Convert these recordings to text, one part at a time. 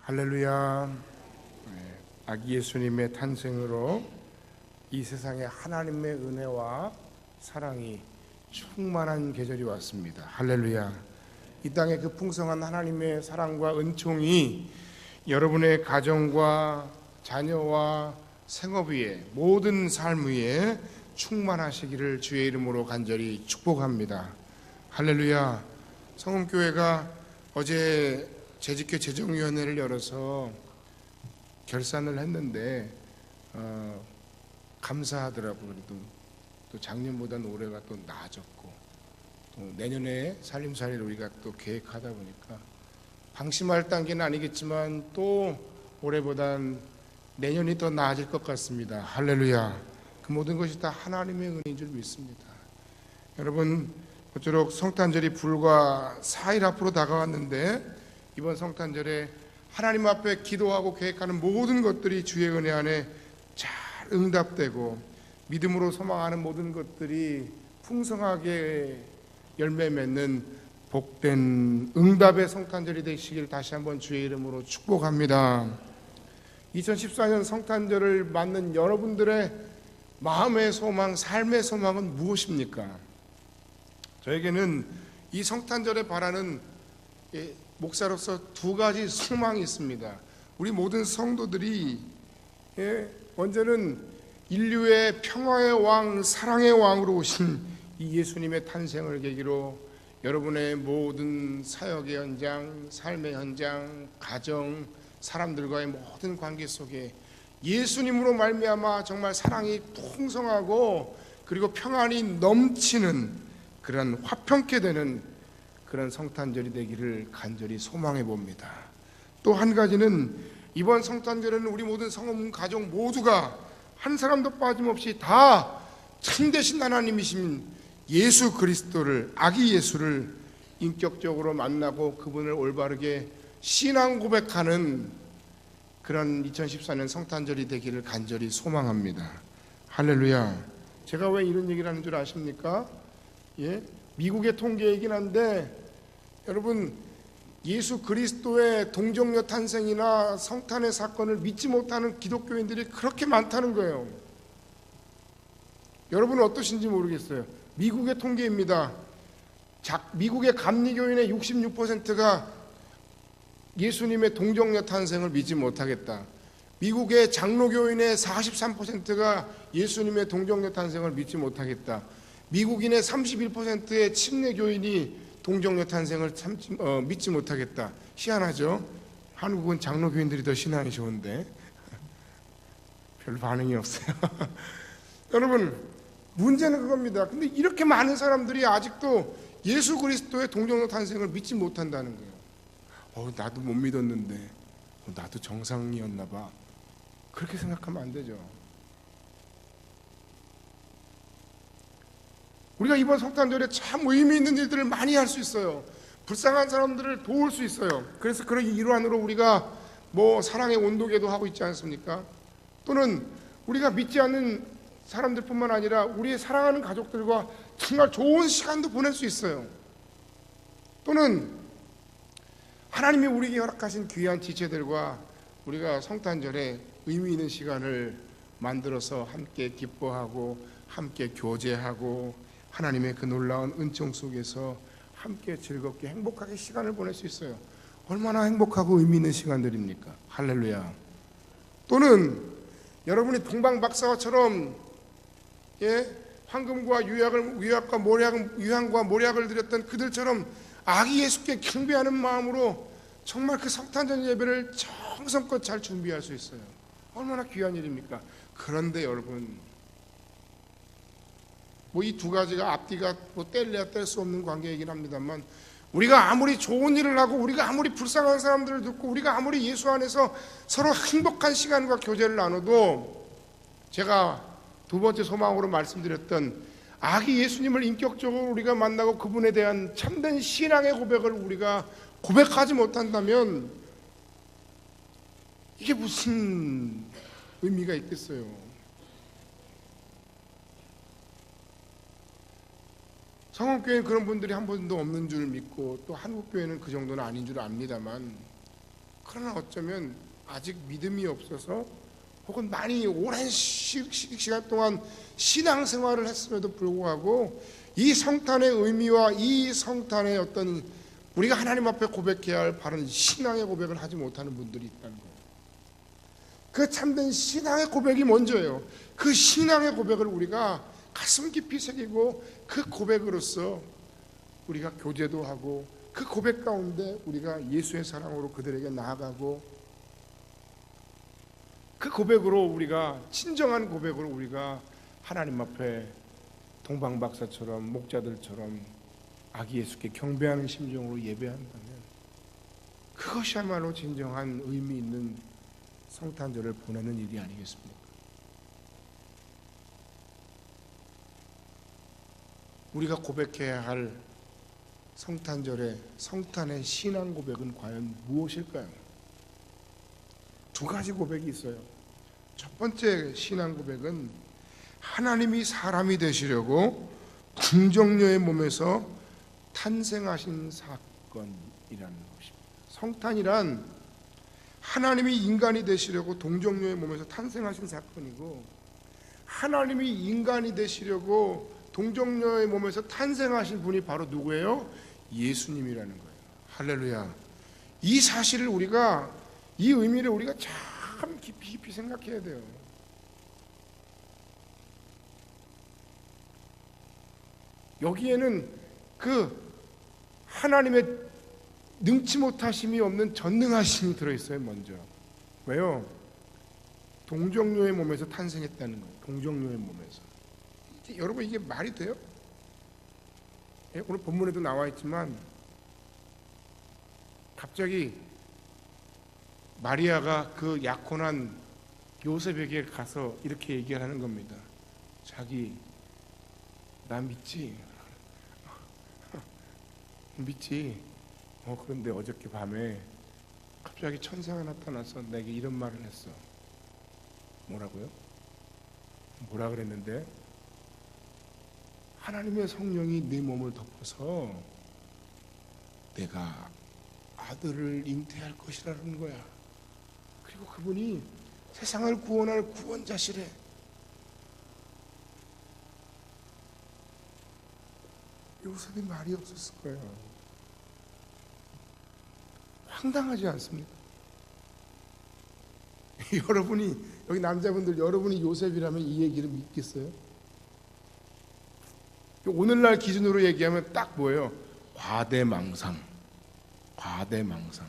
할렐루야. 아기 예수님의 탄생으로 이 세상에 하나님의 은혜와 사랑이 충만한 계절이 왔습니다. 할렐루야. 이 땅에 그 풍성한 하나님의 사랑과 은총이 여러분의 가정과 자녀와 생업 위에, 모든 삶 위에 충만하시기를 주의 이름으로 간절히 축복합니다. 할렐루야. 성음교회가 어제 재직교 재정위원회를 열어서 결산을 했는데 감사하더라고요. 그래도 또 작년보다는 올해가 또 나아졌고, 또 내년에 살림살이를 우리가 또 계획하다 보니까 방심할 단계는 아니겠지만 또 올해보단 내년이 더 나아질 것 같습니다. 할렐루야. 그 모든 것이 다 하나님의 은혜인 줄 믿습니다. 여러분, 모쪼록 성탄절이 불과 4일 앞으로 다가왔는데 이번 성탄절에 하나님 앞에 기도하고 계획하는 모든 것들이 주의 은혜 안에 잘 응답되고 믿음으로 소망하는 모든 것들이 풍성하게 열매 맺는 복된 응답의 성탄절이 되시길 다시 한번 주의 이름으로 축복합니다. 2014년 성탄절을 맞는 여러분들의 마음의 소망, 삶의 소망은 무엇입니까? 저에게는 이 성탄절에 바라는 목사로서 두 가지 소망이 있습니다. 우리 모든 성도들이 먼저는 인류의 평화의 왕, 사랑의 왕으로 오신 이 예수님의 탄생을 계기로 여러분의 모든 사역의 현장, 삶의 현장, 가정, 사람들과의 모든 관계 속에 예수님으로 말미암아 정말 사랑이 풍성하고 그리고 평안이 넘치는 그런 화평케 되는 그런 성탄절이 되기를 간절히 소망해 봅니다. 또 한 가지는 이번 성탄절에는 우리 모든 성원 가족 모두가 한 사람도 빠짐없이 다 참되신 하나님이신 예수 그리스도를, 아기 예수를 인격적으로 만나고 그분을 올바르게 신앙 고백하는 그런 2014년 성탄절이 되기를 간절히 소망합니다. 할렐루야. 제가 왜 이런 얘기를 하는 줄 아십니까? 미국의 통계이긴 한데 여러분, 예수 그리스도의 동정녀 탄생이나 성탄의 사건을 믿지 못하는 기독교인들이 그렇게 많다는 거예요. 여러분은 어떠신지 모르겠어요. 미국의 통계입니다. 미국의 감리교인의 66%가 예수님의 동정녀 탄생을 믿지 못하겠다. 미국의 장로교인의 43%가 예수님의 동정녀 탄생을 믿지 못하겠다. 미국인의 31%의 침례교인이 동정녀 탄생을 믿지 못하겠다. 희한하죠? 한국은 장로교인들이 더 신앙이 좋은데 별 반응이 없어요. 여러분, 문제는 그겁니다. 근데 이렇게 많은 사람들이 아직도 예수 그리스도의 동정녀 탄생을 믿지 못한다는 거예요. 나도 못 믿었는데 나도 정상이었나 봐. 그렇게 생각하면 안 되죠. 우리가 이번 성탄절에 참 의미 있는 일들을 많이 할 수 있어요. 불쌍한 사람들을 도울 수 있어요. 그래서 그런 일환으로 우리가 사랑의 온도계도 하고 있지 않습니까? 또는 우리가 믿지 않는 사람들뿐만 아니라 우리의 사랑하는 가족들과 정말 좋은 시간도 보낼 수 있어요. 또는 하나님이 우리에게 허락하신 귀한 지체들과 우리가 성탄절에 의미 있는 시간을 만들어서 함께 기뻐하고 함께 교제하고 하나님의 그 놀라운 은총 속에서 함께 즐겁게 행복하게 시간을 보낼 수 있어요. 얼마나 행복하고 의미 있는 시간들입니까? 할렐루야. 또는 여러분이 동방박사처럼 황금과 유약과 모략을 드렸던 그들처럼 아기 예수께 경배하는 마음으로 정말 그 성탄절 예배를 정성껏 잘 준비할 수 있어요. 얼마나 귀한 일입니까? 그런데 여러분, 이 두 가지가 앞뒤가 뗄래야 뗄 수 없는 관계이긴 합니다만, 우리가 아무리 좋은 일을 하고 우리가 아무리 불쌍한 사람들을 듣고 우리가 아무리 예수 안에서 서로 행복한 시간과 교제를 나눠도 제가 두 번째 소망으로 말씀드렸던 아기 예수님을 인격적으로 우리가 만나고 그분에 대한 참된 신앙의 고백을 우리가 고백하지 못한다면 이게 무슨 의미가 있겠어요? 성원교회는 그런 분들이 한 분도 없는 줄 믿고 또 한국교회는 그 정도는 아닌 줄 압니다만, 그러나 어쩌면 아직 믿음이 없어서 혹은 많이 오랜 시간 동안 신앙생활을 했음에도 불구하고 이 성탄의 의미와 이 성탄의 어떤 우리가 하나님 앞에 고백해야 할 바른 신앙의 고백을 하지 못하는 분들이 있다는 거예요. 그 참된 신앙의 고백이 먼저예요. 그 신앙의 고백을 우리가 가슴 깊이 새기고 그 고백으로서 우리가 교제도 하고 그 고백 가운데 우리가 예수의 사랑으로 그들에게 나아가고 그 고백으로 우리가 진정한 고백으로 우리가 하나님 앞에 동방박사처럼 목자들처럼 아기 예수께 경배하는 심정으로 예배한다면 그것이야말로 진정한 의미 있는 성탄절을 보내는 일이 아니겠습니까? 우리가 고백해야 할 성탄절의 성탄의 신앙 고백은 과연 무엇일까요? 두 가지 고백이 있어요. 첫 번째 신앙 고백은 하나님이 사람이 되시려고 궁정녀의 몸에서 탄생하신 사건이라는 것입니다. 성탄이란 하나님이 인간이 되시려고 동정녀의 몸에서 탄생하신 사건이고, 하나님이 인간이 되시려고 동정녀의 몸에서 탄생하신 분이 바로 누구예요? 예수님이라는 거예요. 할렐루야. 이 사실을 우리가, 이 의미를 우리가 참 깊이 생각해야 돼요. 여기에는 그 하나님의 능치 못하심이 없는 전능하심이 들어있어요. 먼저. 왜요? 동정녀의 몸에서 탄생했다는 거예요. 동정녀의 몸에서. 여러분, 이게 말이 돼요? 오늘 본문에도 나와 있지만 갑자기 마리아가 그 약혼한 요셉에게 가서 이렇게 얘기를 하는 겁니다. 자기, 나 믿지? 믿지? 그런데 어저께 밤에 갑자기 천사가 나타나서 내게 이런 말을 했어. 뭐라고요? 뭐라 그랬는데? 하나님의 성령이 네 몸을 덮어서 내가 아들을 잉태할 것이라는 거야. 그리고 그분이 세상을 구원할 구원자시래. 요셉이 말이 없었을 거예요. 황당하지 않습니까? 여러분이, 여기 남자분들, 여러분이 요셉이라면 이 얘기를 믿겠어요? 오늘날 기준으로 얘기하면 딱 뭐예요? 과대망상. 과대망상.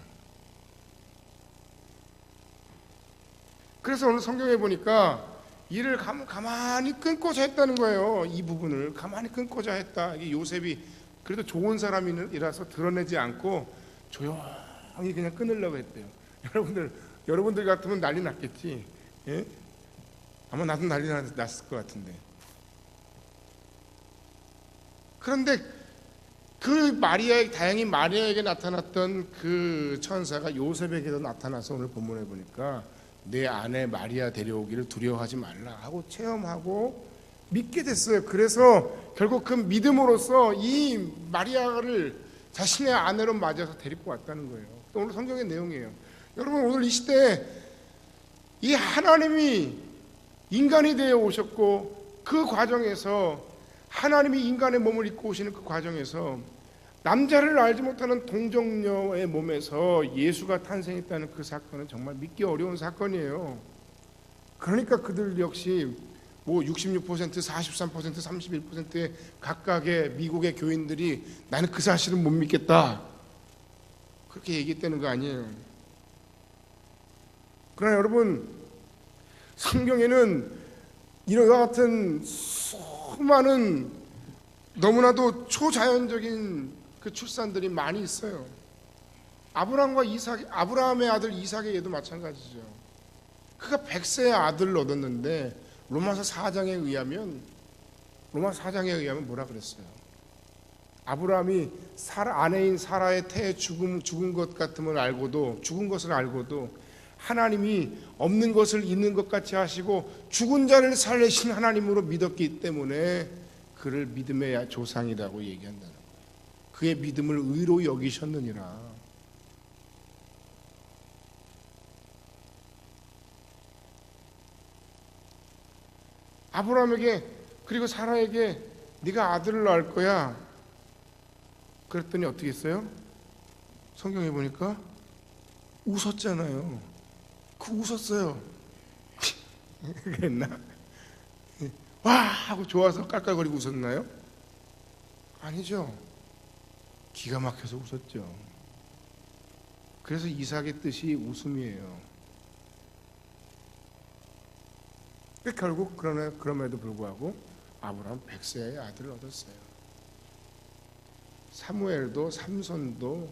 그래서 오늘 성경에 보니까 이를 가만히 끊고자 했다는 거예요. 이 부분을 가만히 끊고자 했다. 이게 요셉이 그래도 좋은 사람이라서 드러내지 않고 조용히 그냥 끊으려고 했대요. 여러분들 같으면 난리 났겠지. 예? 아마 나도 난리 났을 것 같은데. 그런데 그 다행히 마리아에게 나타났던 그 천사가 요셉에게도 나타나서 오늘 본문에 보니까 내 아내 마리아 데려오기를 두려워하지 말라 하고 체험하고 믿게 됐어요. 그래서 결국 그 믿음으로써 이 마리아를 자신의 아내로 맞아서 데리고 왔다는 거예요. 오늘 성경의 내용이에요. 여러분, 오늘 이 시대에 이 하나님이 인간이 되어 오셨고, 그 과정에서 하나님이 인간의 몸을 입고 오시는 그 과정에서 남자를 알지 못하는 동정녀의 몸에서 예수가 탄생했다는 그 사건은 정말 믿기 어려운 사건이에요. 그러니까 그들 역시 66%, 43%, 31%의 각각의 미국의 교인들이 나는 그 사실은 못 믿겠다, 그렇게 얘기했다는 거 아니에요. 그러나 여러분, 성경에는 이와 같은 수많은 너무나도 초자연적인 그 출산들이 많이 있어요. 아브라함의 아들 이삭에게도 마찬가지죠. 그가 100세의 아들을 얻었는데 로마서 4장에 의하면 뭐라 그랬어요? 아브라함이 아내인 사라의 태에 죽은 것을 알고도 하나님이 없는 것을 있는 것 같이 하시고 죽은 자를 살리신 하나님으로 믿었기 때문에 그를 믿음의 조상이라고 얘기한다는 거예요. 그의 믿음을 의로 여기셨느니라. 아브라함에게 그리고 사라에게 네가 아들을 낳을 거야. 그랬더니 어떻게 했어요? 성경에 보니까 웃었잖아요. 웃었어요. 그랬나? 와 하고 좋아서 깔깔거리고 웃었나요? 아니죠. 기가 막혀서 웃었죠. 그래서 이삭의 뜻이 웃음이에요. 결국 그럼에도 불구하고 아브라함 100세의 아들을 얻었어요. 사무엘도 삼손도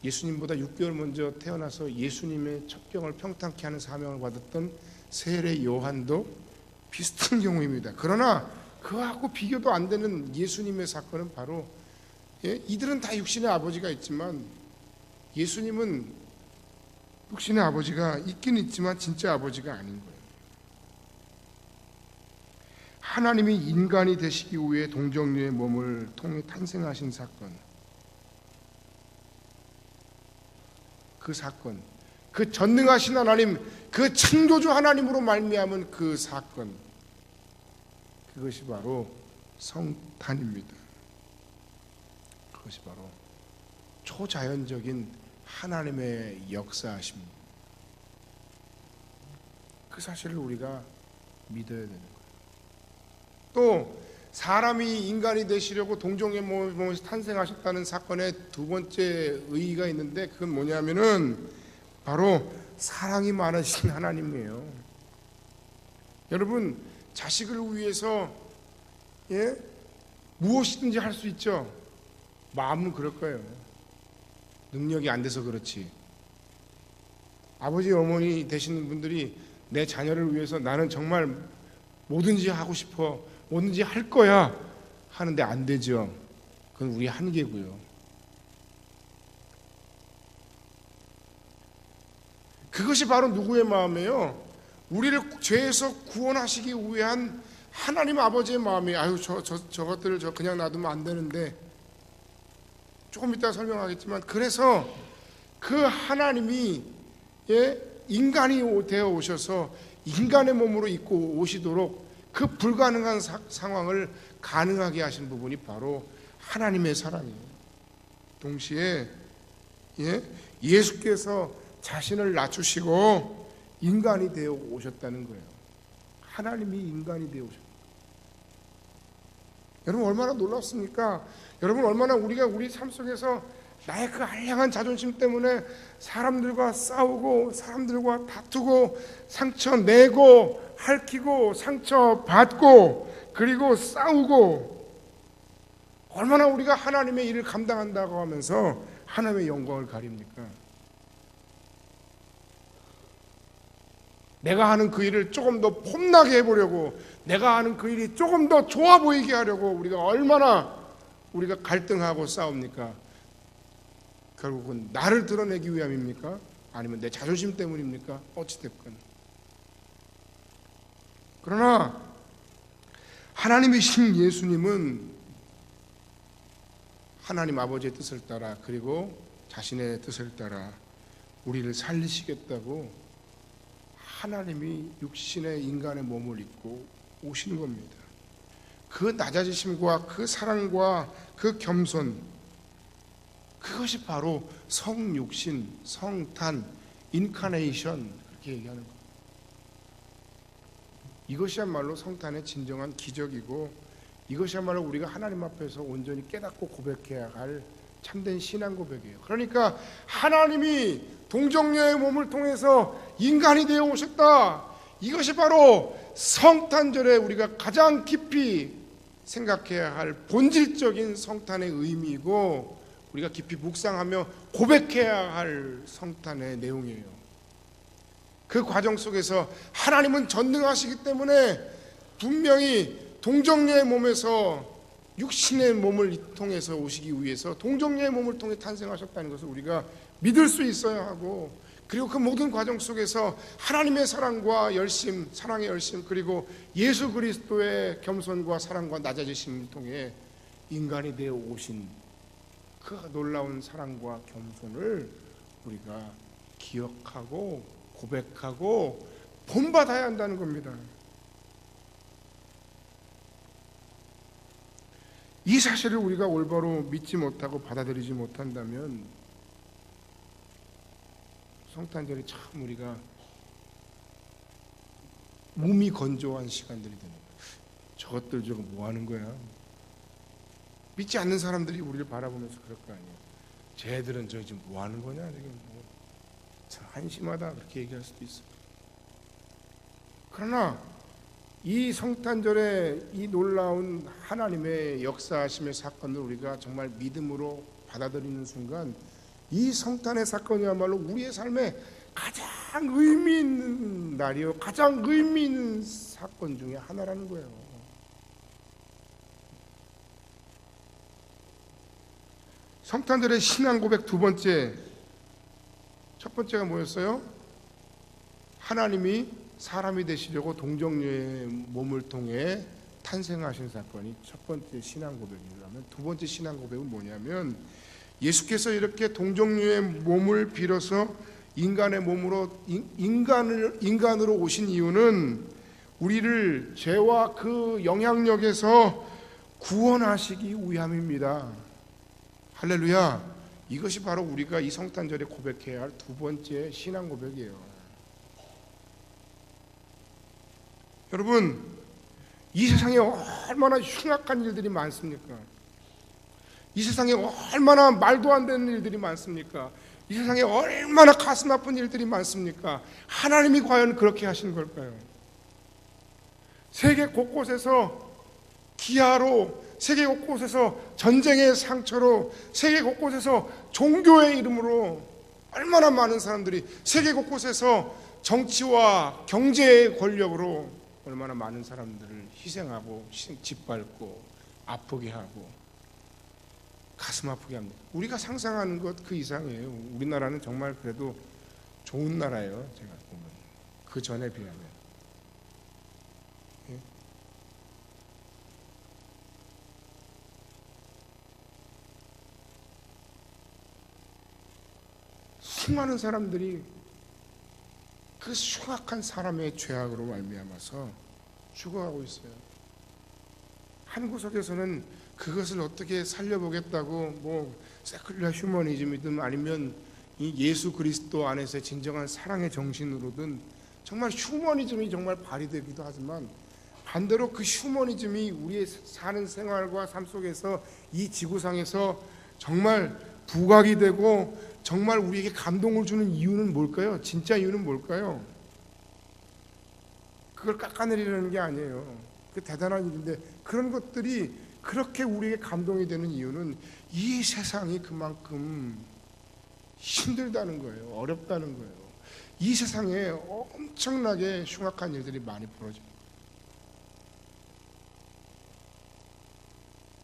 예수님보다 6개월 먼저 태어나서 예수님의 첩경을 평탄케 하는 사명을 받았던 세례 요한도 비슷한 경우입니다. 그러나 그하고 비교도 안 되는 예수님의 사건은 바로 이들은 다 육신의 아버지가 있지만 예수님은 육신의 아버지가 있긴 있지만 진짜 아버지가 아닌 거예요. 하나님이 인간이 되시기 위해 동정녀의 몸을 통해 탄생하신 사건, 그 사건, 그 전능하신 하나님, 그 창조주 하나님으로 말미암은 그 사건, 그것이 바로 성탄입니다. 그것이 바로 초자연적인 하나님의 역사하십니다. 그 사실을 우리가 믿어야 되는 거예요. 또 사람이 인간이 되시려고 동정의 몸에서 탄생하셨다는 사건의 두 번째 의의가 있는데 그건 뭐냐면은 바로 사랑이 많으신 하나님이에요. 여러분 자식을 위해서 무엇이든지 할 수 있죠. 마음은 그럴 거예요. 능력이 안 돼서 그렇지. 아버지 어머니 되시는 분들이 내 자녀를 위해서 나는 정말 뭐든지 하고 싶어, 뭐든지 할 거야 하는데 안 되죠. 그건 우리 한계고요. 그것이 바로 누구의 마음이에요? 우리를 죄에서 구원하시기 위한 하나님 아버지의 마음이에요. 아유 저것들을 그냥 놔두면 안 되는데, 조금 이따 설명하겠지만, 그래서 그 하나님이 인간이 되어 오셔서 인간의 몸으로 입고 오시도록 그 불가능한 상황을 가능하게 하신 부분이 바로 하나님의 사랑이에요. 동시에 예수께서 자신을 낮추시고 인간이 되어 오셨다는 거예요. 하나님이 인간이 되어 오셨다. 여러분 얼마나 놀랍습니까? 여러분 얼마나 우리가 우리 삶 속에서 나의 그 알량한 자존심 때문에 사람들과 싸우고 사람들과 다투고 상처 내고 핥히고 상처 받고 그리고 싸우고, 얼마나 우리가 하나님의 일을 감당한다고 하면서 하나님의 영광을 가립니까? 내가 하는 그 일을 조금 더 폼나게 해보려고, 내가 하는 그 일이 조금 더 좋아 보이게 하려고 우리가 얼마나 우리가 갈등하고 싸웁니까? 결국은 나를 드러내기 위함입니까? 아니면 내 자존심 때문입니까? 어찌됐건. 그러나 하나님이신 예수님은 하나님 아버지의 뜻을 따라 그리고 자신의 뜻을 따라 우리를 살리시겠다고 하나님이 육신의 인간의 몸을 입고 오시는 겁니다. 그 낮아지심과 그 사랑과 그 겸손, 그것이 바로 성육신, 성탄, 인카네이션, 그렇게 얘기하는 겁니다. 이것이야말로 성탄의 진정한 기적이고, 이것이야말로 우리가 하나님 앞에서 온전히 깨닫고 고백해야 할 참된 신앙 고백이에요. 그러니까 하나님이 동정녀의 몸을 통해서 인간이 되어 오셨다. 이것이 바로 성탄절에 우리가 가장 깊이 생각해야 할 본질적인 성탄의 의미이고, 우리가 깊이 묵상하며 고백해야 할 성탄의 내용이에요. 그 과정 속에서 하나님은 전능하시기 때문에 분명히 동정녀의 몸에서 육신의 몸을 통해서 오시기 위해서 동정녀의 몸을 통해 탄생하셨다는 것을 우리가 믿을 수 있어야 하고, 그리고 그 모든 과정 속에서 하나님의 사랑과 열심, 사랑의 열심, 그리고 예수 그리스도의 겸손과 사랑과 낮아지심을 통해 인간이 되어 오신 그 놀라운 사랑과 겸손을 우리가 기억하고 고백하고 본받아야 한다는 겁니다. 이 사실을 우리가 올바로 믿지 못하고 받아들이지 못한다면 성탄절이 참 우리가 몸이 건조한 시간들이 되는 거예요. 저것들 저거 뭐 하는 거야? 믿지 않는 사람들이 우리를 바라보면서 그럴 거 아니에요. 쟤들은 저 지금 뭐 하는 거냐? 지금 뭐 참 한심하다 그렇게 얘기할 수도 있어요. 그러나 이 성탄절의 이 놀라운 하나님의 역사하심의 사건을 우리가 정말 믿음으로 받아들이는 순간 이 성탄의 사건이야말로 우리의 삶에 가장 의미 있는 날이요, 가장 의미 있는 사건 중에 하나라는 거예요. 성탄절의 신앙 고백 두 번째, 첫 번째가 뭐였어요? 하나님이 사람이 되시려고 동정녀의 몸을 통해 탄생하신 사건이 첫 번째 신앙 고백이라면, 두 번째 신앙 고백은 뭐냐면 예수께서 이렇게 동정녀의 몸을 빌어서 인간의 몸으로 인간으로 오신 이유는 우리를 죄와 그 영향력에서 구원하시기 위함입니다. 할렐루야. 이것이 바로 우리가 이 성탄절에 고백해야 할 두 번째 신앙 고백이에요. 여러분, 이 세상에 얼마나 흉악한 일들이 많습니까? 이 세상에 얼마나 말도 안 되는 일들이 많습니까? 이 세상에 얼마나 가슴 아픈 일들이 많습니까? 하나님이 과연 그렇게 하신 걸까요? 세계 곳곳에서 기아로, 세계 곳곳에서 전쟁의 상처로, 세계 곳곳에서 종교의 이름으로 얼마나 많은 사람들이, 세계 곳곳에서 정치와 경제의 권력으로 얼마나 많은 사람들을 희생하고 짓밟고 아프게 하고 가슴 아프게 합니다. 우리가 상상하는 것 그 이상이에요. 우리나라는 정말 그래도 좋은 나라예요. 제가 보면 그 전에 비하면. 예? 수많은 사람들이 그 흉악한 사람의 죄악으로 말미암아서 죽어가고 있어요. 한 구석에서는 그것을 어떻게 살려보겠다고 뭐 세큘러 휴머니즘이든 아니면 이 예수 그리스도 안에서의 진정한 사랑의 정신으로든 정말 휴머니즘이 정말 발휘되기도 하지만, 반대로 그 휴머니즘이 우리의 사는 생활과 삶 속에서 이 지구상에서 정말 부각이 되고 정말 우리에게 감동을 주는 이유는 뭘까요? 진짜 이유는 뭘까요? 그걸 깎아내리려는 게 아니에요. 그 대단한 일인데, 그런 것들이 그렇게 우리에게 감동이 되는 이유는 이 세상이 그만큼 힘들다는 거예요. 어렵다는 거예요. 이 세상에 엄청나게 흉악한 일들이 많이 벌어집니다.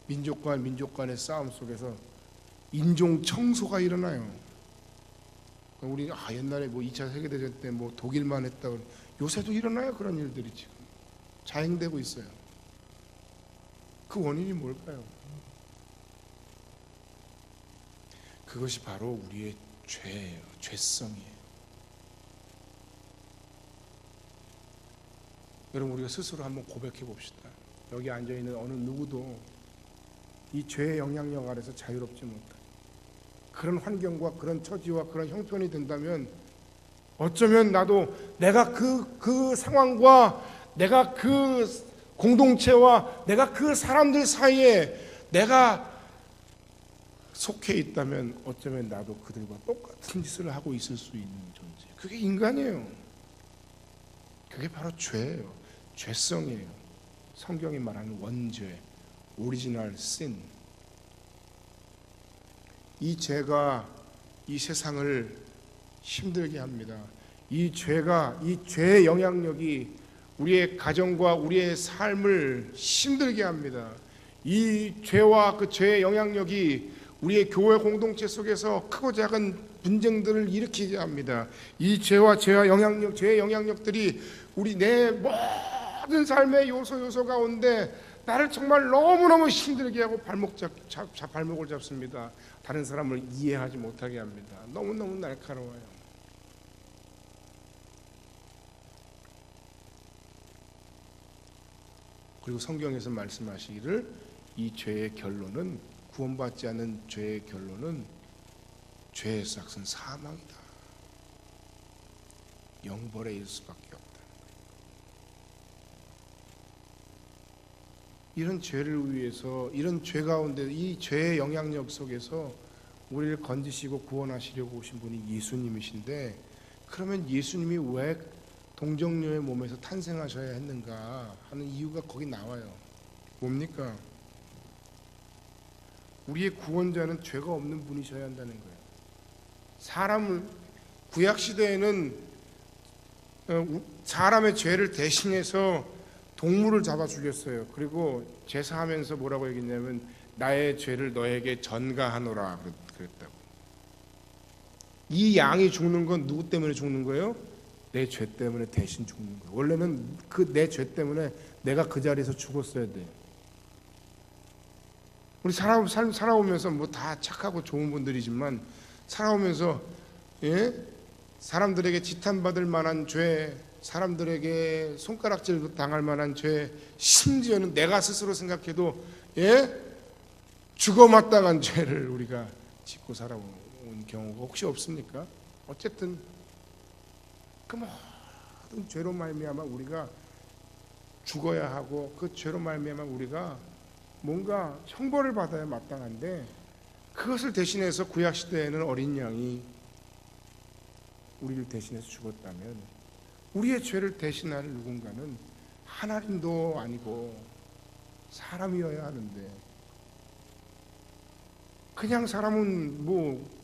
민족과 민족 간의 싸움 속에서 인종 청소가 일어나요. 우리 옛날에 뭐 2차 세계대전 때 뭐 독일만 했다고, 요새도 일어나요. 그런 일들이 지금 자행되고 있어요. 그 원인이 뭘까요? 그것이 바로 우리의 죄예요. 죄성이에요. 여러분, 우리가 스스로 한번 고백해 봅시다. 여기 앉아있는 어느 누구도 이 죄의 영향력 아래서 자유롭지 못해. 그런 환경과 그런 처지와 그런 형편이 된다면 어쩌면 나도 내가 그 상황과 내가 그 공동체와 내가 그 사람들 사이에 내가 속해 있다면 어쩌면 나도 그들과 똑같은 짓을 하고 있을 수 있는 존재. 그게 인간이에요. 그게 바로 죄예요. 죄성이에요. 성경이 말하는 원죄, 오리지널 신. 이 죄가 이 세상을 힘들게 합니다. 이 죄가, 이 죄의 영향력이 우리의 가정과 우리의 삶을 힘들게 합니다. 이 죄와 그 죄의 영향력이 우리의 교회 공동체 속에서 크고 작은 분쟁들을 일으키게 합니다. 이 죄와 죄의 영향력들이 우리 내 모든 삶의 요소 가운데 나를 정말 너무너무 힘들게 하고 발목을 잡습니다. 다른 사람을 이해하지 못하게 합니다. 너무너무 날카로워요. 그리고 성경에서 말씀하시기를 이 죄의 결론은, 구원받지 않는 죄의 결론은 죄의 삭은 사망이다. 영벌에 이를 수밖에 없다. 이런 죄를 위해서, 이런 죄 가운데, 이 죄의 영향력 속에서 우리를 건지시고 구원하시려고 오신 분이 예수님이신데, 그러면 예수님이 왜 동정녀의 몸에서 탄생하셔야 했는가 하는 이유가 거기 나와요. 뭡니까? 우리의 구원자는 죄가 없는 분이셔야 한다는 거예요. 사람을, 구약 시대에는 사람의 죄를 대신해서 동물을 잡아 죽였어요. 그리고 제사하면서 뭐라고 얘기했냐면 나의 죄를 너에게 전가하노라 그랬다고. 이 양이 죽는 건 누구 때문에 죽는 거예요? 내 죄 때문에 대신 죽는 거예요. 원래는 그 내 죄 때문에 내가 그 자리에서 죽었어야 돼요. 우리 살아오면서 뭐 다 착하고 좋은 분들이지만 살아오면서 사람들에게 지탄받을 만한 죄, 사람들에게 손가락질 당할 만한 죄, 심지어는 내가 스스로 생각해도 죽어 마땅한 죄를 우리가 짓고 살아온 경우가 혹시 없습니까? 어쨌든 그 모든 죄로 말미암아 우리가 죽어야 하고, 그 죄로 말미암아 우리가 뭔가 형벌을 받아야 마땅한데, 그것을 대신해서 구약 시대에는 어린 양이 우리를 대신해서 죽었다면, 우리의 죄를 대신할 누군가는 하나님도 아니고 사람이어야 하는데, 그냥 사람은 뭐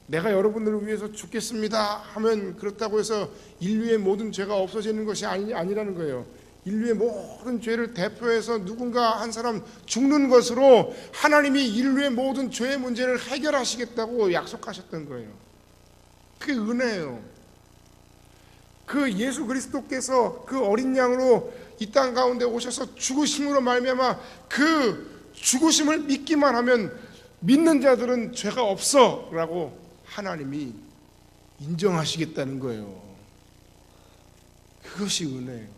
내가 여러분들을 위해서 죽겠습니다 하면 그렇다고 해서 인류의 모든 죄가 없어지는 것이 아니라는 거예요. 인류의 모든 죄를 대표해서 누군가 한 사람 죽는 것으로 하나님이 인류의 모든 죄의 문제를 해결하시겠다고 약속하셨던 거예요. 그게 은혜예요. 그 예수 그리스도께서 그 어린 양으로 이 땅 가운데 오셔서 죽으심으로 말미암아 그 죽으심을 믿기만 하면 믿는 자들은 죄가 없어 라고 하나님이 인정하시겠다는 거예요. 그것이 은혜예요.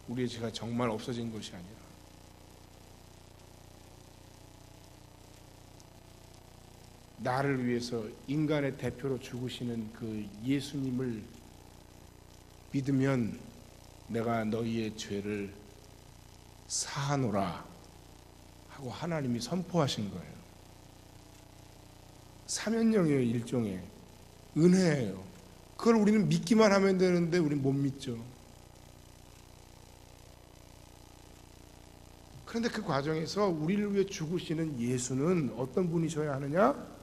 우리의 죄가 정말 없어진 것이 아니라 나를 위해서 인간의 대표로 죽으시는 그 예수님을 믿으면 내가 너희의 죄를 사하노라 하고 하나님이 선포하신 거예요. 사면령이에요. 일종의 은혜예요. 그걸 우리는 믿기만 하면 되는데 우리는 못 믿죠. 그런데 그 과정에서 우리를 위해 죽으시는 예수는 어떤 분이셔야 하느냐?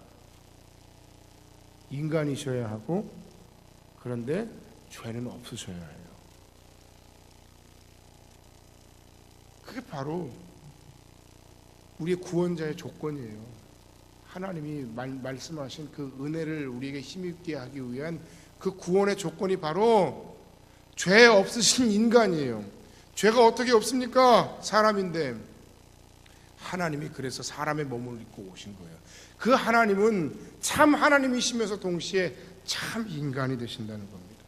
인간이셔야 하고, 그런데 죄는 없으셔야 해요. 그게 바로 우리의 구원자의 조건이에요. 하나님이 말씀하신 그 은혜를 우리에게 힘있게 하기 위한 그 구원의 조건이 바로 죄 없으신 인간이에요. 죄가 어떻게 없습니까? 사람인데. 하나님이 그래서 사람의 몸을 입고 오신 거예요. 그 하나님은 참 하나님이시면서 동시에 참 인간이 되신다는 겁니다.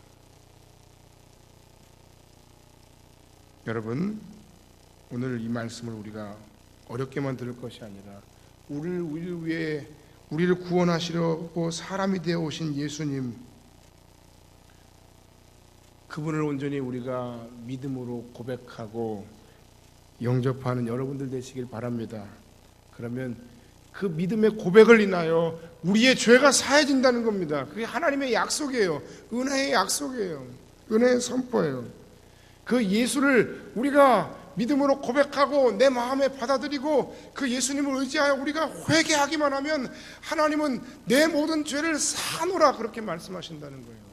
여러분, 오늘 이 말씀을 우리가 어렵게만 들을 것이 아니라 우리를 위해 우리를 구원하시려고 사람이 되어 오신 예수님, 그분을 온전히 우리가 믿음으로 고백하고 영접하는 여러분들 되시길 바랍니다. 그러면 그 믿음의 고백을 인하여 우리의 죄가 사해진다는 겁니다. 그게 하나님의 약속이에요. 은혜의 약속이에요. 은혜의 선포예요. 그 예수를 우리가 믿음으로 고백하고 내 마음에 받아들이고 그 예수님을 의지하여 우리가 회개하기만 하면 하나님은 내 모든 죄를 사노라 그렇게 말씀하신다는 거예요.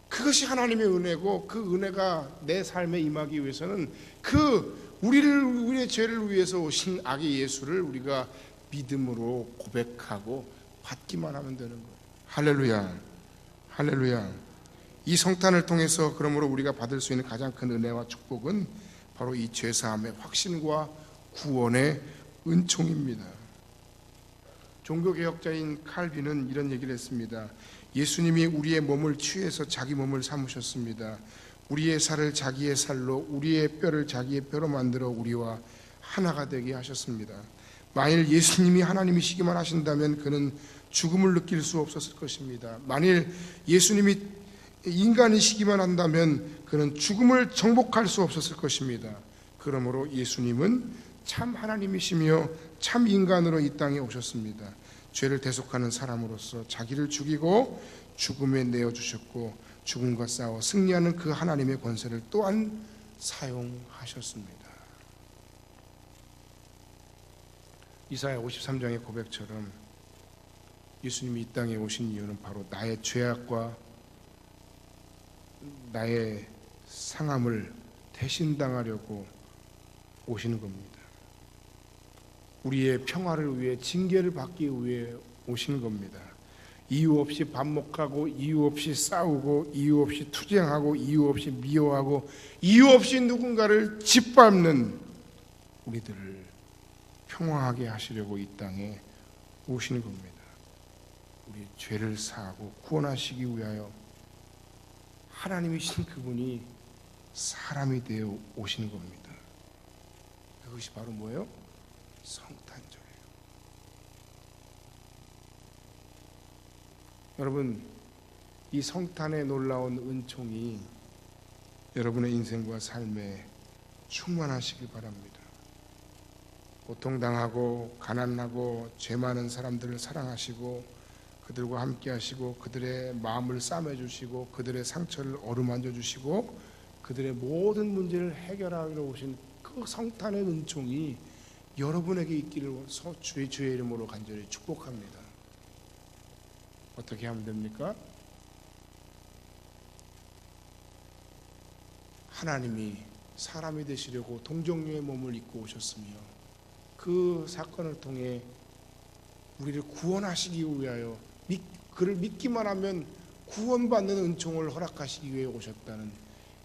그것이 하나님의 은혜고, 그 은혜가 내 삶에 임하기 위해서는 그 우리의 죄를 위해서 오신 아기 예수를 우리가 믿음으로 고백하고 받기만 하면 되는 거예요. 할렐루야, 할렐루야. 이 성탄을 통해서 그러므로 우리가 받을 수 있는 가장 큰 은혜와 축복은 바로 이 죄사함의 확신과 구원의 은총입니다. 종교개혁자인 칼빈은 이런 얘기를 했습니다. 예수님이 우리의 몸을 취해서 자기 몸을 삼으셨습니다. 우리의 살을 자기의 살로, 우리의 뼈를 자기의 뼈로 만들어 우리와 하나가 되게 하셨습니다. 만일 예수님이 하나님이시기만 하신다면 그는 죽음을 느낄 수 없었을 것입니다. 만일 예수님이 인간이시기만 한다면 그는 죽음을 정복할 수 없었을 것입니다. 그러므로 예수님은 참 하나님이시며 참 인간으로 이 땅에 오셨습니다. 죄를 대속하는 사람으로서 자기를 죽이고 죽음에 내어주셨고 죽음과 싸워 승리하는 그 하나님의 권세를 또한 사용하셨습니다. 이사야 53장의 고백처럼 예수님이 이 땅에 오신 이유는 바로 나의 죄악과 나의 상함을 대신당하려고 오시는 겁니다. 우리의 평화를 위해, 징계를 받기 위해 오시는 겁니다. 이유 없이 반목하고, 이유 없이 싸우고, 이유 없이 투쟁하고, 이유 없이 미워하고, 이유 없이 누군가를 짓밟는 우리들을 평화하게 하시려고 이 땅에 오시는 겁니다. 우리 죄를 사하고 구원하시기 위하여 하나님이신 그분이 사람이 되어 오시는 겁니다. 그것이 바로 뭐예요? 성탄절이에요. 여러분, 이 성탄의 놀라운 은총이 여러분의 인생과 삶에 충만하시길 바랍니다. 고통당하고 가난하고 죄 많은 사람들을 사랑하시고 그들과 함께 하시고 그들의 마음을 싸매주시고 그들의 상처를 어루만져 주시고 그들의 모든 문제를 해결하러 오신 그 성탄의 은총이 여러분에게 있기를 주의 이름으로 간절히 축복합니다. 어떻게 하면 됩니까? 하나님이 사람이 되시려고 동정녀의 몸을 입고 오셨으며 그 사건을 통해 우리를 구원하시기 위하여 그를 믿기만 하면 구원받는 은총을 허락하시기 위해 오셨다는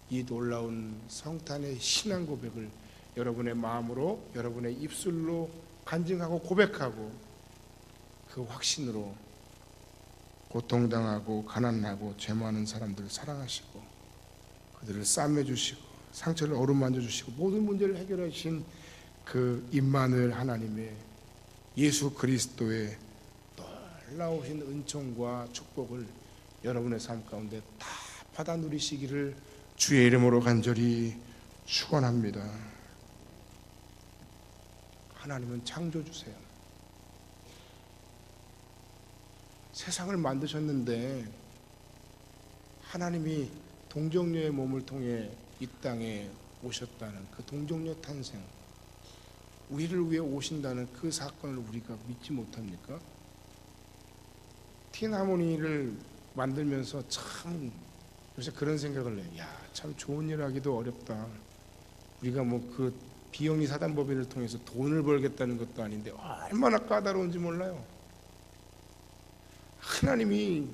이 놀라운 성탄의 신앙 고백을 여러분의 마음으로, 여러분의 입술로 간증하고 고백하고 그 확신으로 고통당하고 가난하고 죄 많은 사람들을 사랑하시고 그들을 싸매주시고 상처를 어루만져 주시고 모든 문제를 해결해 주신 그 임마누엘 하나님의 예수 그리스도의 놀라우신 은총과 축복을 여러분의 삶 가운데 다 받아 누리시기를 주의 이름으로 간절히 축원합니다. 하나님은 창조주세요. 세상을 만드셨는데 하나님이 동정녀의 몸을 통해 이 땅에 오셨다는 그 동정녀 탄생, 우리를 위해 오신다는 그 사건을 우리가 믿지 못합니까? 티나무니를 만들면서 참 요새 그런 생각을 해요. 야, 참 좋은 일 하기도 어렵다. 우리가 뭐 그 비영리 사단법인을 통해서 돈을 벌겠다는 것도 아닌데 얼마나 까다로운지 몰라요. 하나님이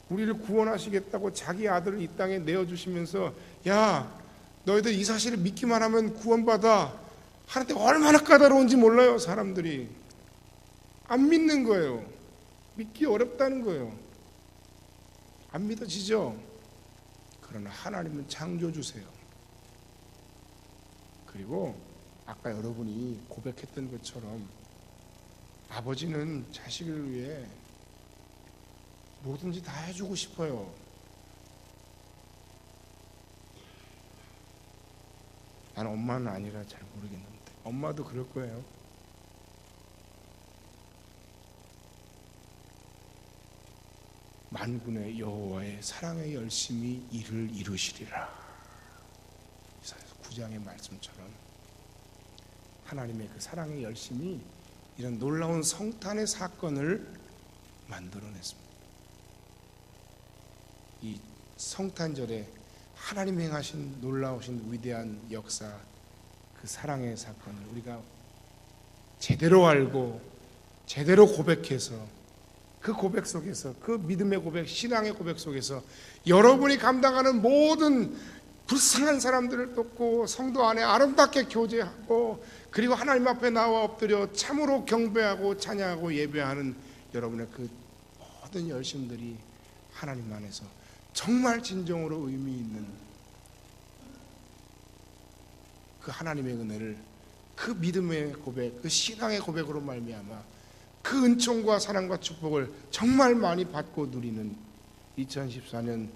우리를 구원하시겠다고 자기 아들을 이 땅에 내어주시면서 야, 너희들 이 사실을 믿기만 하면 구원받아 하는데 얼마나 까다로운지 몰라요. 사람들이 안 믿는 거예요. 믿기 어렵다는 거예요. 안 믿어지죠? 그러나 하나님은 창조주세요. 그리고 아까 여러분이 고백했던 것처럼 아버지는 자식을 위해 뭐든지 다 해주고 싶어요. 나는 엄마는 아니라 잘 모르겠는데 엄마도 그럴 거예요. 만군의 여호와의 사랑의 열심히 이를 이루시리라. 이사야서 9장의 말씀처럼 하나님의 그 사랑의 열심이 이런 놀라운 성탄의 사건을 만들어냈습니다. 이 성탄절에 하나님 행하신 놀라우신 위대한 역사, 그 사랑의 사건을 우리가 제대로 알고 제대로 고백해서 그 고백 속에서, 그 믿음의 고백, 신앙의 고백 속에서 여러분이 감당하는 모든 불쌍한 사람들을 돕고 성도 안에 아름답게 교제하고 그리고 하나님 앞에 나와 엎드려 참으로 경배하고 찬양하고 예배하는 여러분의 그 모든 열심들이 하나님 안에서 정말 진정으로 의미 있는 그 하나님의 은혜를, 그 믿음의 고백, 그 신앙의 고백으로 말미암아 그 은총과 사랑과 축복을 정말 많이 받고 누리는 2014년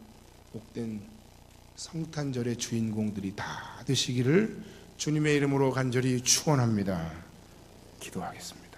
복된 성탄절의 주인공들이 다 되시기를 주님의 이름으로 간절히 축원합니다. 기도하겠습니다.